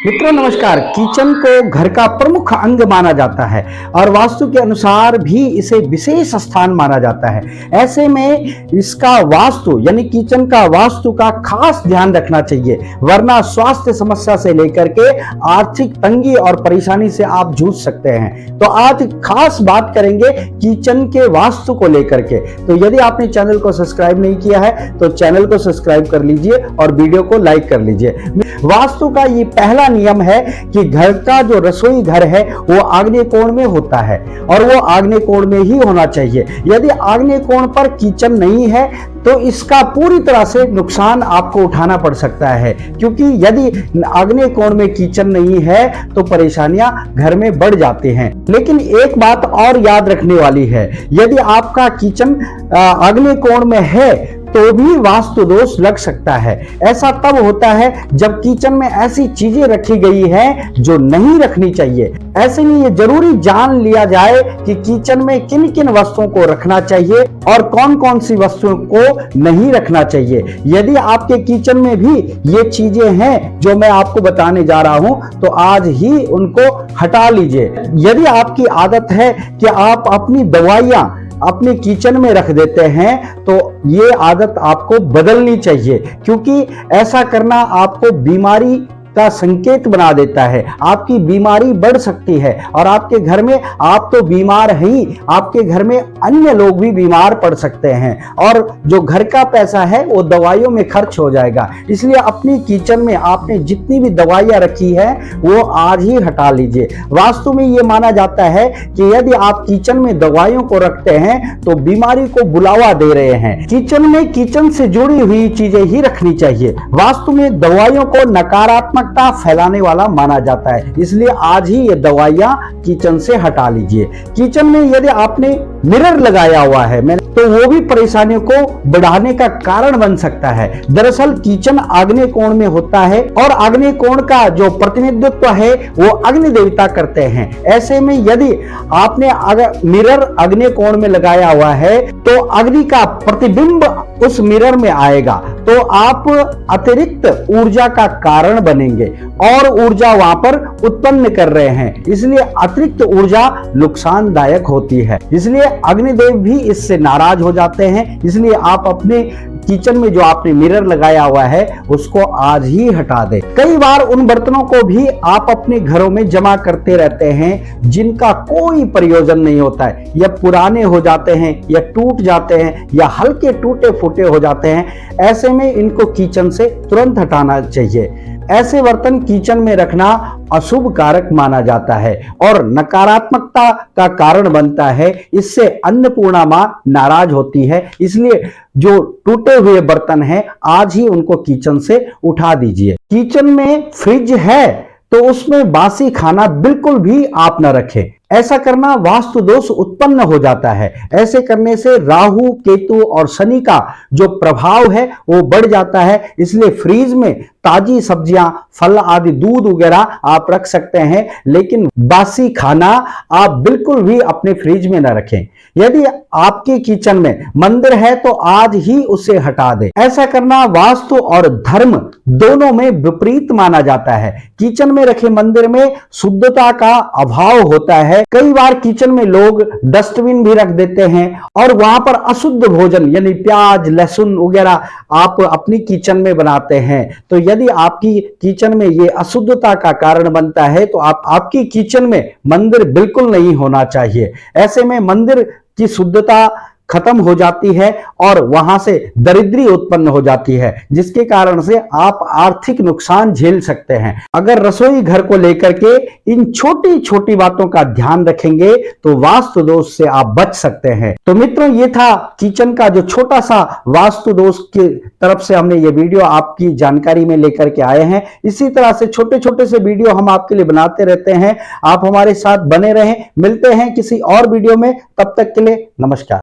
मित्रों नमस्कार। किचन को घर का प्रमुख अंग माना जाता है और वास्तु के अनुसार भी इसे विशेष स्थान माना जाता है। ऐसे में इसका वास्तु यानी किचन का वास्तु का खास ध्यान रखना चाहिए, वरना स्वास्थ्य समस्या से लेकर के आर्थिक तंगी और परेशानी से आप जूझ सकते हैं। तो आज खास बात करेंगे किचन के वास्तु को लेकर के। तो यदि आपने चैनल को सब्सक्राइब नहीं किया है तो चैनल को सब्सक्राइब कर लीजिए और वीडियो को लाइक कर लीजिए। वास्तु का ये पहला नियम है कि घर का जो रसोई घर है वो आग्नेय कोण में होता है और वो आग्नेय कोण में ही होना चाहिए। यदि आग्नेय कोण पर किचन नहीं है तो इसका पूरी तरह से नुकसान आपको उठाना पड़ सकता है, क्योंकि यदि आग्नेय कोण में किचन नहीं है तो परेशानियां घर में बढ़ जाती हैं। लेकिन एक बात और याद रखने वाली है, यदि आपका किचन आग्नेय कोण में है तो भी वास्तु दोष लग सकता है। ऐसा तब होता है जब किचन में ऐसी चीजें रखी गई हैं जो नहीं रखनी चाहिए। ऐसे में ये जरूरी जान लिया जाए कि किचन में किन किन वस्तुओं को रखना चाहिए और कौन कौन सी वस्तुओं को नहीं रखना चाहिए। यदि आपके किचन में भी ये चीजें हैं जो मैं आपको बताने जा रहा हूं तो आज ही उनको हटा लीजिए। यदि आपकी आदत है कि आप अपनी दवाइयां अपने किचन में रख देते हैं तो ये आदत आपको बदलनी चाहिए, क्योंकि ऐसा करना आपको बीमारी का संकेत बना देता है। आपकी बीमारी बढ़ सकती है और आपके घर में आप तो बीमार ही, आपके घर में अन्य लोग भी बीमार पड़ सकते हैं और जो घर का पैसा है वो दवाइयों में खर्च हो जाएगा। इसलिए अपनी किचन में आपने जितनी भी दवाइयां रखी है वो आज ही हटा लीजिए। वास्तु में ये माना जाता है कि यदि आप किचन में दवाइयों को रखते हैं तो बीमारी को बुलावा दे रहे हैं। किचन में किचन से जुड़ी हुई चीजें ही रखनी चाहिए। वास्तु में दवाइयों को नकारात्मक फैलाने वाला माना जाता है, इसलिए आज ही ये दवाइयां किचन से हटा लीजिए। किचन में यदि आपने मिरर लगाया हुआ है तो वो भी परेशानियों को बढ़ाने का कारण बन सकता है। दरअसल किचन आग्नेय कोण में होता है और आग्नेय कोण का जो प्रतिनिधित्व है वो अग्नि देवता करते हैं। ऐसे में यदि आपने अगर मिरर आग्नेय कोण में लगाया हुआ है तो अग्नि का प्रतिबिंब उस मिरर में आएगा तो आप अतिरिक्त ऊर्जा का कारण बनेंगे और ऊर्जा वहां पर उत्पन्न कर रहे हैं। इसलिए अतिरिक्त ऊर्जा नुकसानदायक होती है, इसलिए अग्निदेव भी इससे नाराज हो जाते हैं। इसलिए आप अपने किचन में जो आपने मिरर लगाया हुआ है उसको आज ही हटा दें। कई बार उन बर्तनों को भी आप अपने घरों में जमा करते रहते हैं जिनका कोई प्रयोजन नहीं होता है, या पुराने हो जाते हैं या टूट जाते हैं या हल्के टूटे फूटे हो जाते हैं। ऐसे में इनको किचन से तुरंत हटाना चाहिए। ऐसे बर्तन किचन में रखना अशुभ कारक माना जाता है और नकारात्मकता का कारण बनता है। इससे अन्नपूर्णा मां नाराज होती है। इसलिए जो टूटे हुए बर्तन हैं आज ही उनको किचन से उठा दीजिए। किचन में फ्रिज है तो उसमें बासी खाना बिल्कुल भी आप न रखें। ऐसा करना वास्तु दोष उत्पन्न हो जाता है। ऐसे करने से राहु, केतु और शनि का जो प्रभाव है वो बढ़ जाता है। इसलिए फ्रीज में ताजी सब्जियां, फल आदि, दूध वगैरह आप रख सकते हैं, लेकिन बासी खाना आप बिल्कुल भी अपने फ्रिज में न रखें। यदि आपके किचन में मंदिर है तो आज ही उसे हटा दें। ऐसा करना वास्तु और धर्म दोनों में विपरीत माना जाता है। किचन में रखे मंदिर में शुद्धता का अभाव होता है। कई बार किचन में लोग डस्टबिन भी रख देते हैं और वहां पर अशुद्ध भोजन यानी प्याज, लहसुन वगैरह आप अपनी किचन में बनाते हैं। तो यदि आपकी किचन में ये अशुद्धता का कारण बनता है तो आपकी किचन में मंदिर बिल्कुल नहीं होना चाहिए। ऐसे में मंदिर की शुद्धता खत्म हो जाती है और वहां से दरिद्री उत्पन्न हो जाती है, जिसके कारण से आप आर्थिक नुकसान झेल सकते हैं। अगर रसोई घर को लेकर के इन छोटी छोटी बातों का ध्यान रखेंगे तो वास्तु दोष से आप बच सकते हैं। तो मित्रों, ये था किचन का जो छोटा सा वास्तु दोष की तरफ से हमने ये वीडियो आपकी जानकारी में लेकर के आए हैं। इसी तरह से छोटे छोटे से वीडियो हम आपके लिए बनाते रहते हैं। आप हमारे साथ बने रहें। मिलते हैं किसी और वीडियो में, तब तक के लिए नमस्कार।